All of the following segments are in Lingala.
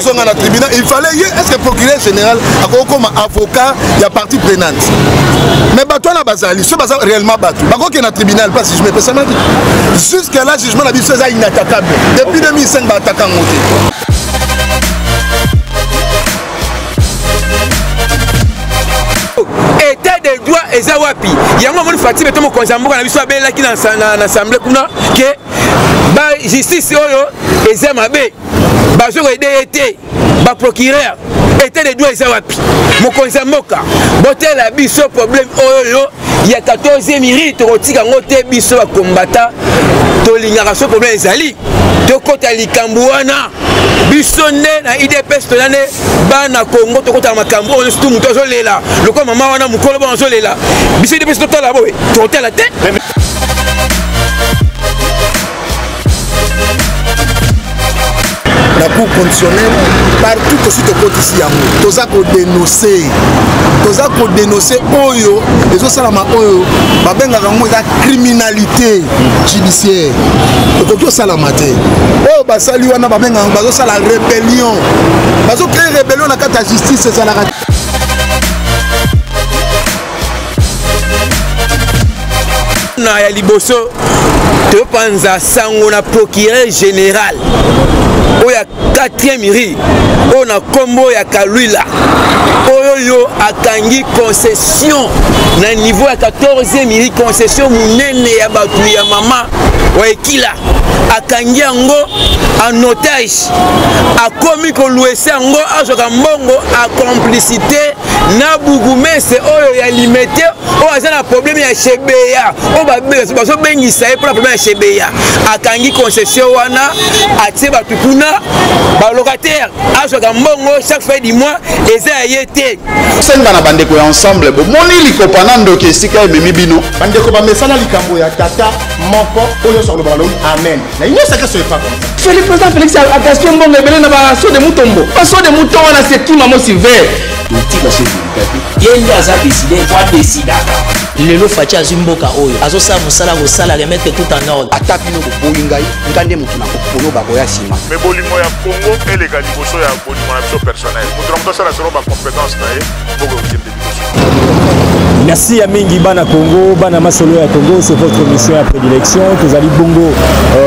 zonga na tribunal, il fallait est-ce que procureur général a comme avocat il y a partie prenante. Mais bato na bazali, ce bazali réellement bato. Bako qui na tribunal pas si je me pèse ma vie. Jusqu'à là jugement la vie c'est inattaquable. Depuis 2005 ba attaquant monté. État de droit et zawapi. Yango mon Fatima to mo konzamboka na biso abela ki na assemblée kuna que ba justice oyo ezamabe. Ba zo été ba procureur état de droit et zawapi. Mo konzamboka botela biso problème oyo il y a 14e mérite rotika ngote biso ba combattant to lingaka so problème ezali. To kota likambo wana biso nde na IDPS to nane bana Congo to kota makambo on stu muto zo lela loko mama wana mukolo ba zo lela biso IDPS to tala boy to tala te la cour conditionnelle partout aussi te côté ici amour toza ko dénoncer oyo les salama oyo babenga ngo za criminalité judiciaire to salama te oyo basali wana babenga bazo sala rébellion bazo créer rébellion na kata justice ça la na ya liboso te panza sango na procureur général oya 4e miri ona kombo ya Kalwila oyo akangi concession na niveau ya 14e miri concession munene ya batu ya mama wa ekila akangi yango en otage akomi koluese yango azoka mbongo a complicité na bugumese oyo ya limité oyo aza na problème ya chebeya oyo bazo bengisa ye pour la problème ya chebeya akangi concession wana atie batu kuna ba locataire azoka mbongo chaque fin du mois eza ye te senga na bandeko ya ensemble bo moni likopana ndoke esika ememi bino bandeko ba mesala likambo ya tata moko oyo sur le ballon amen na ino saka so pas comme ça le président Félix a question mbongo ebele na ba so de mutombo paso de mouton wana c'est qui mamo silver politique c'est yende aza décidé toi décidaka lelo fachi azimboka oyo azosala mosala kosala remettre tout en ordre atapino boboyi ngai ngande mutu na kopolo bakoya sima mais bolimo ya Congo elega liboso ya bolimo na biso personnel mutu na mutosala solo ba compétence na ye boko okende liboso. Merci à Mingi Bana Congo, Bana Masolo à Congo, c'est votre mission à prédilection. Vous allez bongo,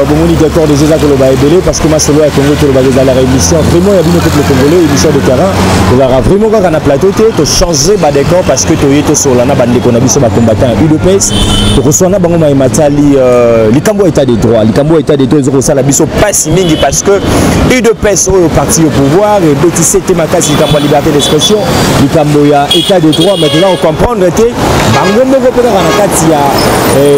bongo d'accord de Jésus Koloba Ebele parce que Masolo à Congo, tu vas la réémission. Vraiment, il y a une peuple congolais, émission de terrain. Vous aurez vraiment quand on a plateau, tu changer bas d'accord parce que tu es sur la bande qu'on a vu sur ma combattant UDPS. Tu reçois na bango matali, likambo état des droits, likambo état des droits, ils ont la biso pas si Mingi parce que UDPS au parti au pouvoir et BTC Temakasi likambo liberté d'expression, likambo ya état des droits. Maintenant on comprend bango moko pona na kati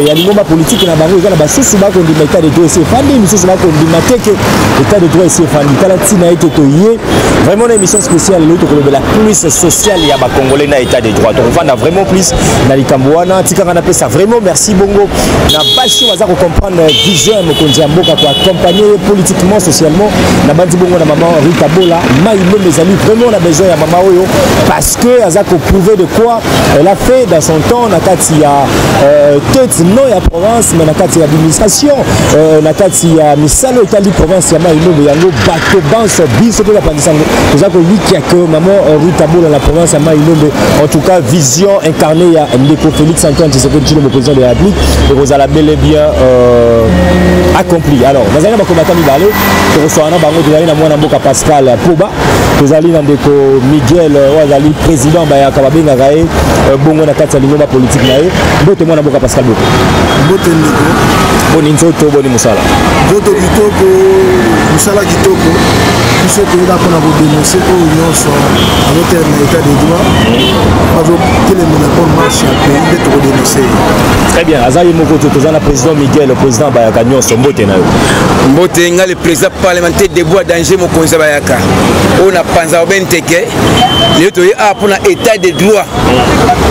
ya lingomba politique na bango ezana basusu bakondima état de droit c'est fandi misusu bakondima teke état de droit c'est fandi kala tina ete toye vraiment une émission spéciale l'autre que la plus sociale ya ba congolais na état de droit donc on va vraiment plus na likambo wana tika kana pesa vraiment merci bongo na bashi waza ko comprendre vision ya mokonzi mboka pour accompagner politiquement socialement na bandi bongo na maman Rita Bola maïmo mes amis vraiment on a besoin ya maman oyo parce que aza ko prouver de quoi elle a fait dans son temps nakati ya tête non ya province mais nakati ya administration nakati ya misalo itali province ya maïmo yango bato banso biso to la pandisanga nous avons dit que maman Rita Bola la province ya maïmo en tout cas vision incarnée ya Ndeko Félix Antoine Tshisekedi le président de la République et vous allez bel et bien accompli alors nous allons combattre Mibale que reçoit na bango de la mwana mboka Pascal Poba vous allez dans Ndeko Miguel Wazali président ba Kababenga gae bongo na kati ya lingomba politique na ye mbote mwana mboka Pascal Boko mbote ndeko boni nzoto boni musala nzoto kitoko musala kitoko biso toyeba mpona kodénonce oyo nyonso azotere na état de droit azotelemela mpo marche ya pays nde tokodénonce très bien aza ye moko toza na président Miguel président bayaka nyonso mbote na yo mbote nga le président parlementaire de bois danger mokonzi bayaka oyo na panza obenteke lelo toye a mpona état de droit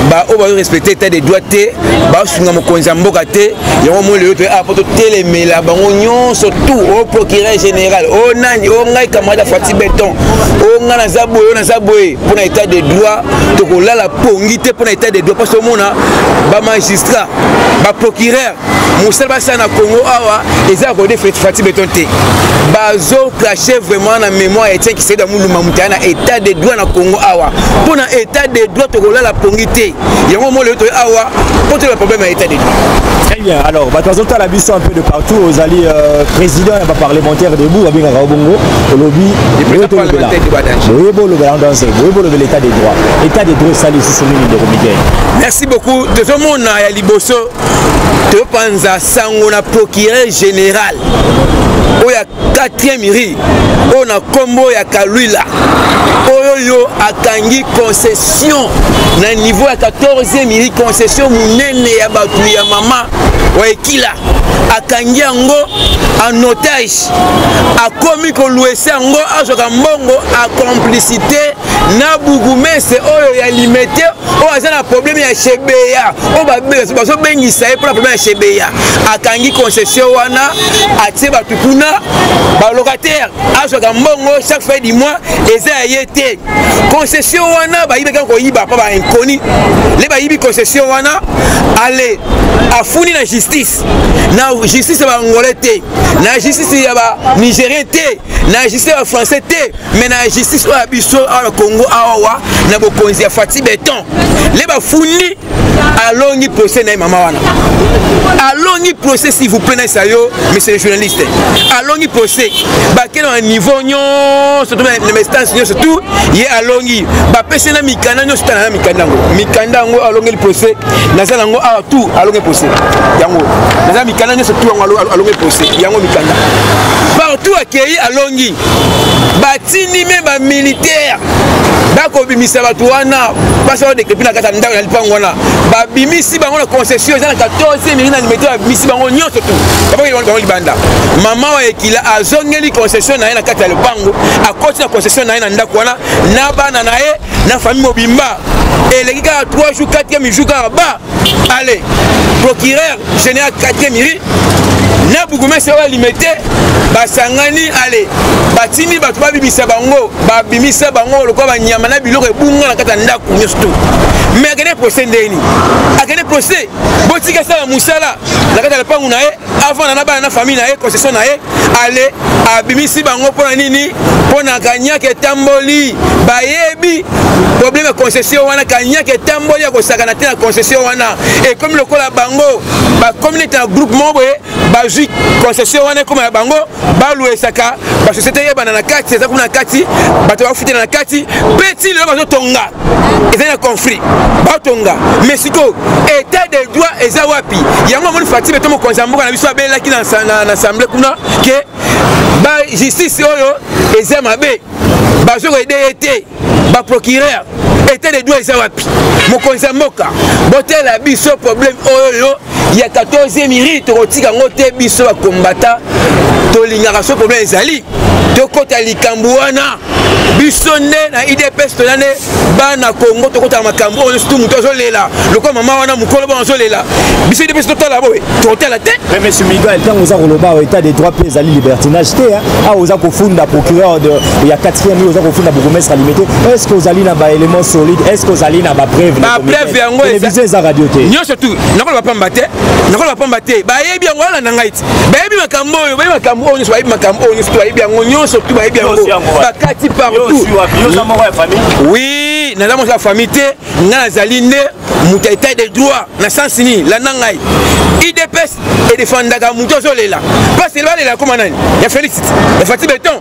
ba o ba respecter état de droit te ba sunga mokonzi mboka te yango mo lelo toye a poto telemela bango nyonso tout au procureur général o nani o ngai camarade Fati Beton o nga na zaboye mpona état de droit tokolala pongi te mpona état de droit parce que mona ba magistrat ba procureur mosala basala na Congo awa eza kodé Fati Beton te bazo clasher vraiment na mémoire et tiens qui c'est dans Mulumba mutana état de droit na Congo awa pour na état de droit to la pongité yango mo le to awa pour le problème à état de droit. Très bien. Alors batazoto la biso un peu de partout aux alliés président et parlementaire debout avec un Bongo au lobby le président parlementaire de Badanje oui bon le balance oui bon l'état des droits ça les sous de Romiguel. Merci beaucoup de tout le monde à Liboso te panza sango na procureur général o ya 4e ri o na kombo ya Kalwila oyo akangi concession na niveau ya 14e ri concession munene ya batu ya mama wa ekila akangi yango en otage akomi koluesa yango azoka mbongo a complicité na bugumese oyo ya limité o aza na problème ya chebeya o bazo bengisa ye pour la problème ya chebeya akangi concession wana atie batu kuna ba locataire azoka mbongo chaque fin du mois eza ye te concession wana ba yibe ko yiba pa ba inconnu le ba yibi concession wana ale afuni na justice ba angolais te na justice ya ba nigérien te na justice ya français te mais na justice o abiso au Congo awa na bokonzi ya Fati Beton le ba funi alongi procès na mama wana alongi procès s'il vous plaît na sayo monsieur le journaliste alongi procès ba quel niveau nyon surtout les instances nyon surtout ye alongi ba pese na mikanda nyon surtout na mikanda ngo alongi le procès na zala ngo a tout alongi procès yango na mikanda nyon surtout alongi procès yango mikanda partout accueilli alongi batini même ba militaire bako bimisa batu wana basa de kepina kata ndako na lipango wana ba bimisi bango na concession za na 14e mili na limité ba bimisi bango nyonso tu bako bango libanda mama wa ekila azongeli concession na ye na kata lipango akoti na concession na ye na ndako wana na bana na ye na famille mobimba eleki kaka 3 jours 4e jour kaka ba allez procureur général 4e mili na bugumese wa limité basangani ale batini batu babimisa bango lokwa banyama na biloko ebunga na kata ndako nyonso tu mais akende procès ndeni akende procès botika sala musala na kata lepangu na ye avant na bana na famille na ye concession na ye ale abimisi bango pona nini pona kanyaka etamboli bayebi problème ya concession wana kanyaka etamboli ya kosakana te na concession wana et comme lokola bango ba communauté na groupement boye bazwi concession wana comme ya bango baluesaka ba société yebana na kati eza kuna kati bato bafutela na kati petit le bazo tonga eza na conflit batonga mais siko état de droit eza wapi yango moni Fati Beton mokonzi mboka na biso abelaki na assemblée kuna ke ba justice oyo eza mabe bazo aider te ba procureur état de droit eza wapi mokonzi mboka botela biso problème oyo ya 14e miri tokotika ngo te biso ba combattant tolingaka so problème ezali tokota likambo wana biso nde na IDPS tonane bana Congo tokota makambo oyo surtout muto azolela lokwa mama wana mukolo ba azolela biso IDPS totala boye totala te mais monsieur Miguel tant oza koloba état des droits pe ezali libertinage te a oza kofunda procureur de ya 4e oza kofunda bourgmestre limité est-ce que ozali na ba éléments solides est-ce que ozali na ba preuve yango eza radio te nyo surtout nakolo pamba te bayebi yango wana na ngai ti bayebi makambo oyo nyonso bayebi makambo oyo nyonso bayebi yango nyonso tu bayebi yango bakati partout oui naza mosa famille te nga nazali nde mutu ya état de droit na sens nini landa ngai IDPS edefandaka mutu azolela parce balela koma nani ya Félix ya Fati Beton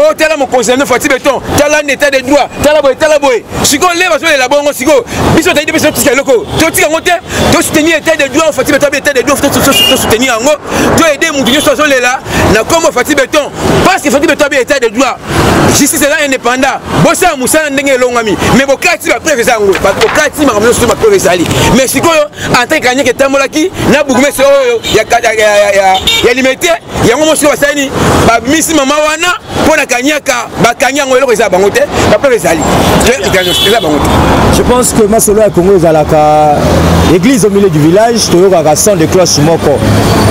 o tala mokonzi Fati Beton tala nde état de droit tala boye sikoyo le bazolela bongo sikoyo biso ta IDPS totika eloko totika yango te tosoutenir état de droit Fati Beton état de droit tosoutenir yango to aider mutu nyonso azolela na kombo Fati Beton parce que Fati Beton état de droit justice eza indépendant bosala mosala ndenge elongwami mais bokati bapreuve eza yango bokati makambo nyonso bapreuve ezali mais sikoyo ante kanyaka etambolaki na bourgmestre oyo ya limité yango mosiko basalani babimisi mama wana mpo na kanyaka bakangi yango eloko eza bango te bapreuve ezali eza bango te. Je pense que masolo ya Congo ezalaka église au milieu du village, toyoka son de cloche moko.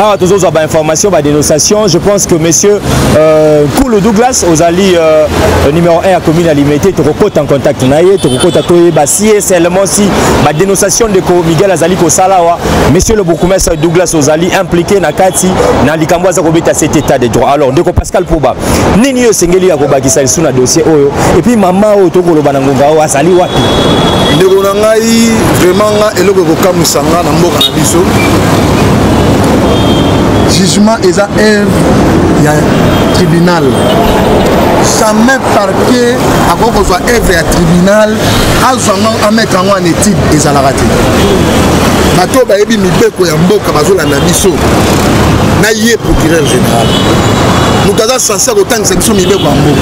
Ah, tous autres informations, dénonciation. Je pense que monsieur Koulou Douglas, Ozali numéro 1 à commune alimentée, tu recotes en contact naïe, tu recotes à si seulement si ma dénonciation de Miguel Azali Kosalawa, monsieur le bourgmestre Douglas Ozali impliqué na kati na likambo za kobeta cet état de droit. Alors ndeko Pascal Pouba, nini yo sengeli ya kobakisa sous na dossier oyo et puis maman o to koloba na ngonga o azali wapi? Ndeko na ngai vraiment eloko ko kamusanga na mboka na biso. Jugement est à œuvre, il y a un tribunal. Jamais parquet, à quoi qu'on soit œuvre et tribunal, à mettre en étude et à la rater. Bato ba yebi mibeko ya mboka bazola na biso. Na yé procureur général. Nous sommes censés autant que section mibeko ya mboka.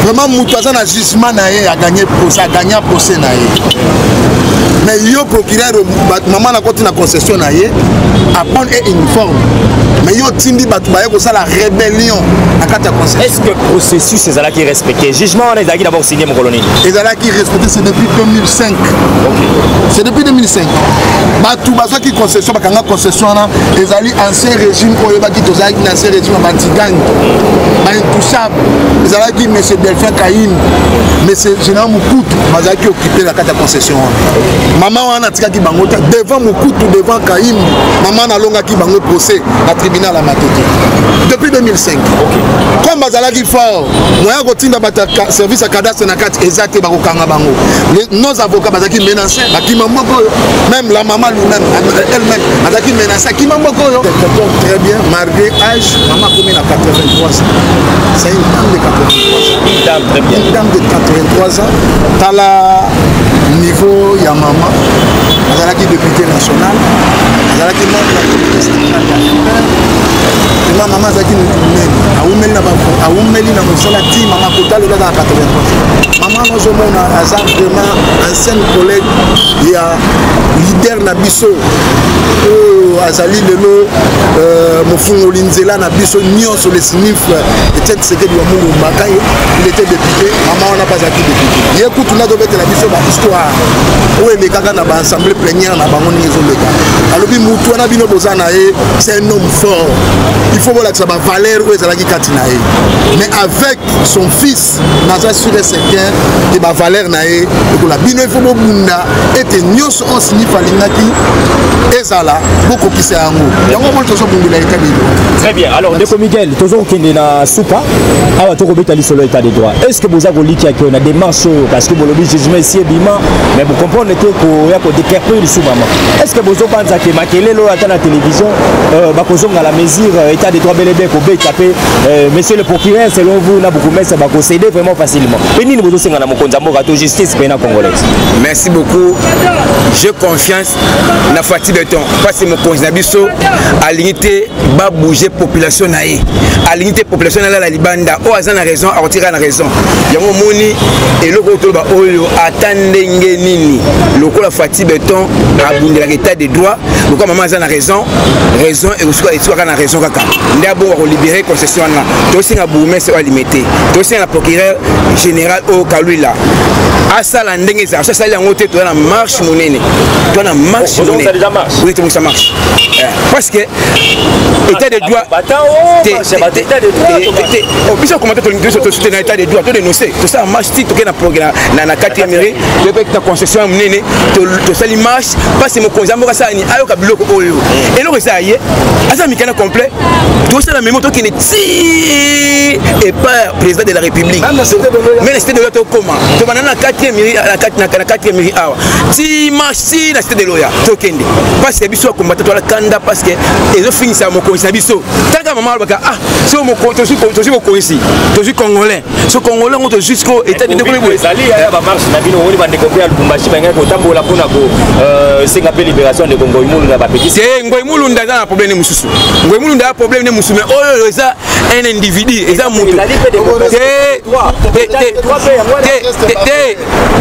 Vraiment mutaza na jugement na yé a gagné procès, a gagné procès na yé. Mais yo procureur maman na côté na concession na yé à prendre une forme. Mais yo tindi batu ba yeko ça la rébellion à carte concession. Est-ce que le processus est là qui est respecté? Jugement on est d'abord signé mon colonie. Et là qui est respecté c'est depuis 2005. OK. C'est depuis 2005. Batu baza qui concession ba kanga concession na ezali ancien régime oyo ba ki tozali na ancien régime bantigang. Ba intouchable. Ezala qui monsieur Delphin Kaïm, monsieur Général Moukoutou baza qui occupé la carte concession. Maman wana tika ki bango devant Moukoutou devant Kaïm, maman na longa ki bango procès à tribunal à Matete. Depuis 2005. OK. Comme bazala qui fort, moya kotinda bata service à cadastre na carte exacte ba kokanga bango. Nos avocats baza qui menacé, ba ki mamoko même la maman lui-même elle-même baza qui menacé ki mamoko yo. Très bien, malgré âge, maman commune à 83 ans. C'est une dame de 83 ans. Une dame de 83 ans. T'as la niveau ya maman, elle a qui député national, elle a qui membre de la communauté centrale. Maman a qui a oumeli na mosala ti maman kota le dans 83. Maman nous omona azar vraiment ancien collègue ya leader na biso azali lelo mofungo linzela na biso nion sur les sinifs peut-être c'est que Mungu Makaye il était député maman on n'a pas acquis député écoute on a devait la biso ba histoire où les kaka na ba assemblée plénière na bango nyezo leka alobi mutu na bino bozana e c'est un homme fort il faut voir que ça va valeur où ezala ki katina e mais avec son fils naza sûr et certain que ba valeur na e ko la bino il faut bunda était nyos on signifie lingaki ezala beaucoup qui c'est yango yango mo tozo bungula état de droit. Très bien. Alors Ndeko Miguel tozo kende na soupa awa to kobeta lisolo état de droit. Est-ce que boza koliki ak na démarche parce que bolobi jugement ici bima mais vous comprenez que ko ya ko décaper le sous-maman. Est-ce que bozo panza ke makelelo ata na télévision ba kozonga la mesure état de droit belebe ko beta pe monsieur le procureur selon vous na beaucoup mais ça va concéder vraiment facilement. Penini bozo senga na mokonza mboka to justice pena congolaise. Merci beaucoup. J'ai confiance na Fati Beton parce que mon conseil biso à l'unité ba bouger population naé à l'unité population la libanda o azana raison a retirer na raison yango moni et le retour ba oyo atandenge nini lokola Fati Beton a bundela état de droit lokola maman azana raison et aussi na raison kaka nda bon ko libérer concession na to singa boumé c'est limité to singa procureur général au Kaluila asala ndenge za ça yango te to na marche monene to na marche monene oui tout ça marche parce que état de droit on peut commenter ton état de droit to dénoncer tout ça marche si to na programme na 4e mairie de ta concession monene to ça marche parce que mon konzambo ça ni ayo ka biloko oyo et le ça y est asa mikana complet tout ça la même to qui ne ti et pas président de la République mais c'était de l'autre comment to banana 4e mairie la 4e mairie awa ti marche si la cité de loya to kende parce que biso combattre to la kanda parce que ils ont fini ça mon conseil biso tant maman baka ah c'est mon conseil ici to suis congolais ce congolais on to jusqu'au état de développement ezali ya ba marche na bino oni bande kopia Lubumbashi banga ko tambola pona ko senga pe libération de Congo Imulunda ba petit c'est Ngo Imulunda na problème mususu Ngo Imulunda problème ne mususu mais oyo eza un individu eza mutu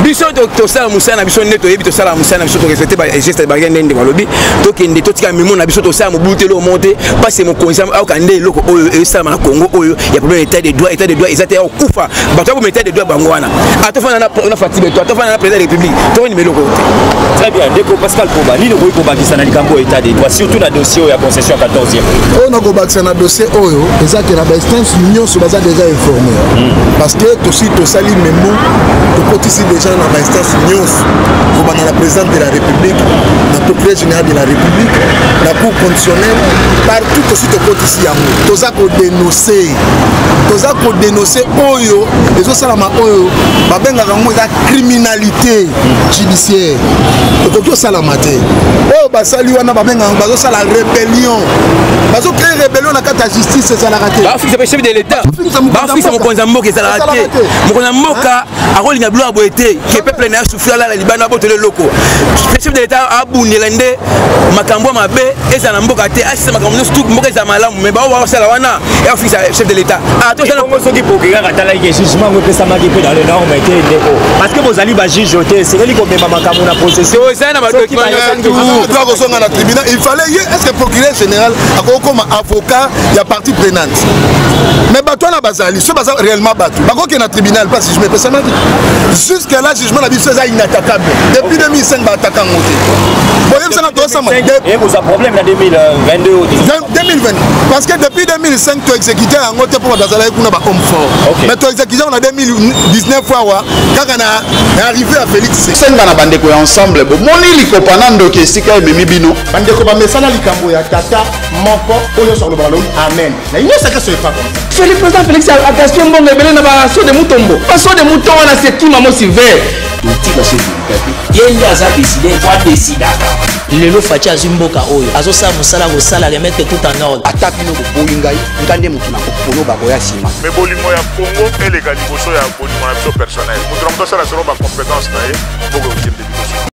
biso tosala mosala na biso nde toyebi tosala mosala na biso torespecte bageste bagende ndenge balobi tokende totika mimo na biso tosala mobulu lo monte parce mokonzi aoka nde eloko oyo esalama na Congo oyo ya problème état de droit eza te okufa bato ya état de droit bango wana atofana na Fatime to atofana na président de la République to ni meloko très bien ndeko Pascal Komba nini koyi kobakisa na likambo état de droit surtout na dossier ya concession 14e oyo na kobakisa na dossier oyo eza ke na ba instance nyonso baza déjà informé parce que tosi tosali memo tokotisi déjà na ba instance nyonso kobanda na président de la République na procureur général de la République la cour constitutionnelle partout tosi tokotisi yango toza kodénoncer oyo ezosalama oyo babengaka yango eza criminalité judiciaire okoki osalama te oyo basali wana babengaka bazosala rébellion bazocrée rébellion na kati ya justice ezalaka te bafixe chef de l'état bafixe mokonzi ya mboka ezalaka te mokonzi ya mboka akolinga biloko ya boye te ke peuple na ya souffrir alala libanda abotela eloko chef de l'état abundela nde makambo ya mabe eza na mboka te asisa makambo nyonso tu mboka eza malamu me bao bakosala wana eafixe chef de l'état soki procureur atalaki jugement ngo epesamaki mpe dans les normes te ndeko parce que bozali bajuge te esengeli komema makambo na procession eza na badocument kozonga na tribunal il fallait ye est-ce que procureur général akokoma avocat ya partie prenante mais bato wana bazali so baza réellement bato bakoki na tribunal pas jugement epesamaki jusque là jugement na biso eza inattaquable depuis 2005 baataka yango te boyebisana tosama boza problème na 2022 2020 parce que depuis 2005 to exécuté yango te mpo bazalaki kuna ba homme fort mais to exécuté na 2019 fois kaka na arrivé à Félix senga na bandeko ya ensemble bomoni likopa na ndoki esika ememi bino bandeko bamesana likambo ya tata moko oyo sur le ballon amen na inyosaka so epa Félix président Félix attention mbongo ebele na baso de mutombo baso de muto wana sekima mosi vert totika soki yende aza décidé kwa décidaka lelo faci azwi mboka oyo azosala mosala kosala remettre tout en ordre ata bino boboyi ngai nkande motu na kokono bakoya nsima me bolingo ya Congo eleka liboso ya bolingo na biso personnel moto na moto asala selo bacompétence na ye mboka okende liboso